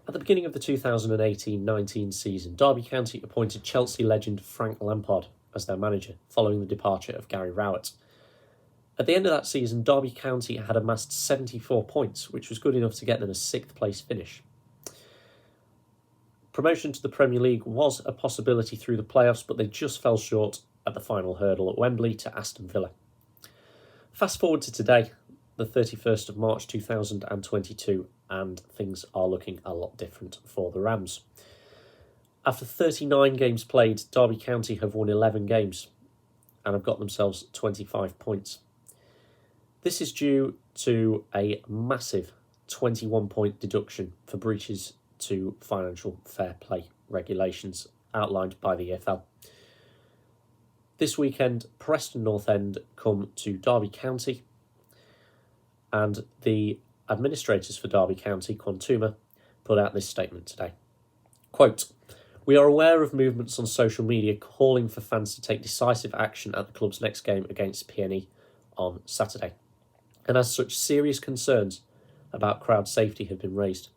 At the beginning of the 2018-19 season, Derby County appointed Chelsea legend Frank Lampard as their manager, following the departure of Gary Rowett. At the end of that season, Derby County had amassed 74 points, which was good enough to get them a 6th place finish. Promotion to the Premier League was a possibility through the playoffs, but they just fell short at the final hurdle at Wembley to Aston Villa. Fast forward to today, the 31st of March 2022, and things are looking a lot different for the Rams. After 39 games played, Derby County have won 11 games and have got themselves 25 points. This is due to a massive 21-point deduction for breaches to financial fair play regulations outlined by the EFL. This weekend, Preston North End come to Derby County, and the administrators for Derby County, Quantuma, put out this statement today. Quote, "We are aware of movements on social media calling for fans to take decisive action at the club's next game against PNE on Saturday, and as such, serious concerns about crowd safety have been raised.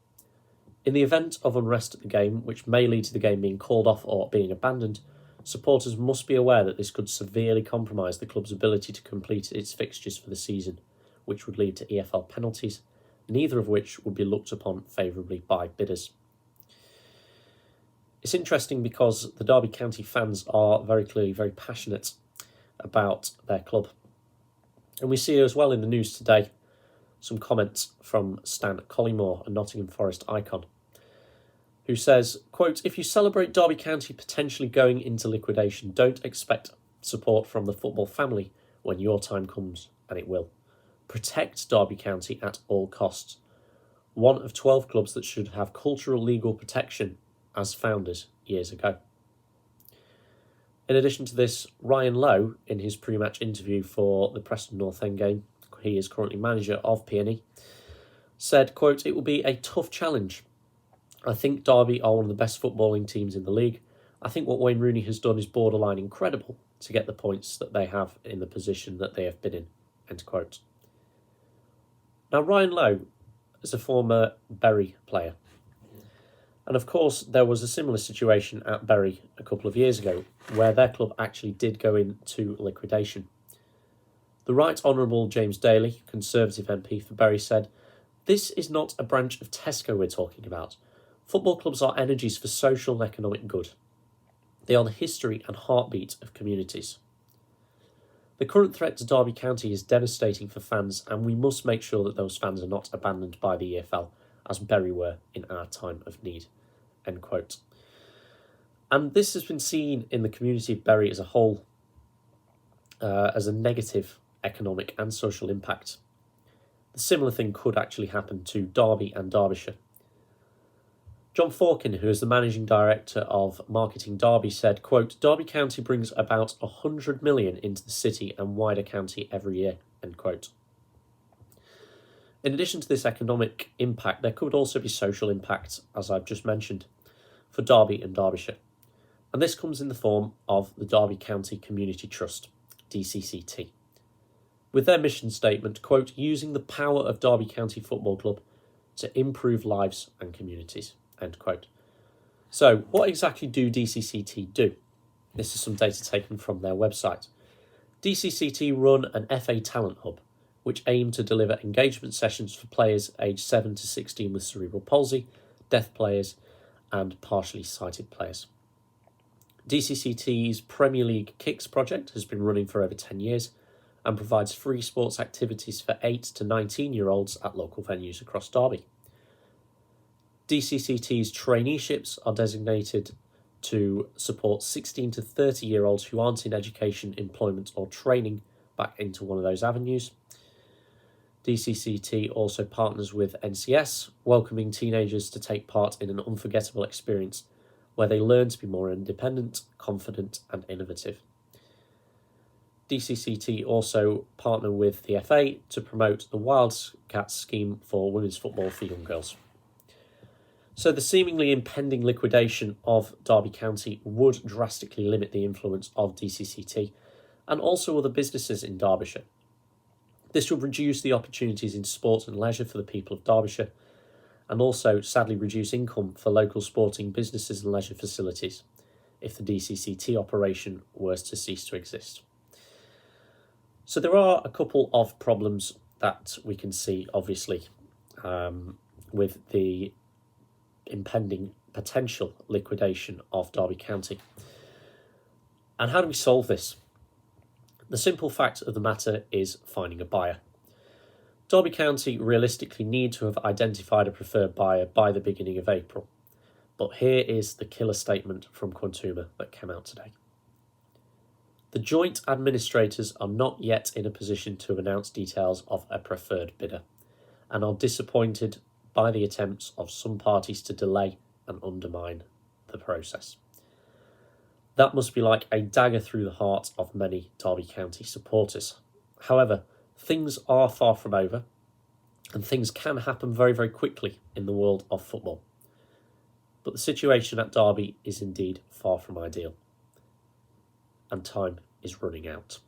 In the event of unrest at the game, which may lead to the game being called off or being abandoned, supporters must be aware that this could severely compromise the club's ability to complete its fixtures for the season, which would lead to EFL penalties, neither of which would be looked upon favourably by bidders." It's interesting because the Derby County fans are very clearly very passionate about their club. And we see as well in the news today some comments from Stan Collymore, a Nottingham Forest icon, who says, quote, "If you celebrate Derby County potentially going into liquidation, don't expect support from the football family when your time comes, and it will. Protect Derby County at all costs. One of 12 clubs that should have cultural legal protection as founders years ago." In addition to this, Ryan Lowe, in his pre-match interview for the Preston North End game, he is currently manager of PNE, said, quote, "It will be a tough challenge. I think Derby are one of the best footballing teams in the league. I think what Wayne Rooney has done is borderline incredible to get the points that they have in the position that they have been in," end quote. Now, Ryan Lowe is a former Bury player. And of course, there was a similar situation at Bury a couple of years ago, where their club actually did go into liquidation. The Right Honourable James Daly, Conservative MP for Bury, said, "This is not a branch of Tesco we're talking about. Football clubs are energies for social and economic good. They are the history and heartbeat of communities. The current threat to Derby County is devastating for fans, and we must make sure that those fans are not abandoned by the EFL, as Bury were in our time of need," end quote. And this has been seen in the community of Bury as a whole as a negative economic and social impact. The similar thing could actually happen to Derby and Derbyshire. John Forkin, who is the managing director of Marketing Derby, said, quote, "Derby County brings about 100 million into the city and wider county every year," end quote. In addition to this economic impact, there could also be social impact, as I've just mentioned, for Derby and Derbyshire. And this comes in the form of the Derby County Community Trust, DCCT, with their mission statement, quote, "Using the power of Derby County Football Club to improve lives and communities," end quote. So what exactly do DCCT do? This is some data taken from their website. DCCT run an FA Talent Hub, which aim to deliver engagement sessions for players aged 7 to 16 with cerebral palsy, deaf players, and partially sighted players. DCCT's Premier League Kicks project has been running for over 10 years and provides free sports activities for 8 to 19-year-olds at local venues across Derby. DCCT's traineeships are designated to support 16 to 30-year-olds who aren't in education, employment or training back into one of those avenues. DCCT also partners with NCS, welcoming teenagers to take part in an unforgettable experience where they learn to be more independent, confident and innovative. DCCT also partner with the FA to promote the Wildcats scheme for women's football for young girls. So the seemingly impending liquidation of Derby County would drastically limit the influence of DCCT and also other businesses in Derbyshire. This would reduce the opportunities in sport and leisure for the people of Derbyshire, and also sadly reduce income for local sporting businesses and leisure facilities if the DCCT operation were to cease to exist. So there are a couple of problems that we can see, obviously, with the impending potential liquidation of Derby County. And how do we solve this? The simple fact of the matter is finding a buyer. Derby County realistically need to have identified a preferred buyer by the beginning of April. But here is the killer statement from Quantuma that came out today. The joint administrators are not yet in a position to announce details of a preferred bidder and are disappointed by the attempts of some parties to delay and undermine the process. That must be like a dagger through the heart of many Derby County supporters. However, things are far from over, and things can happen very, very quickly in the world of football. But the situation at Derby is indeed far from ideal, and time is running out.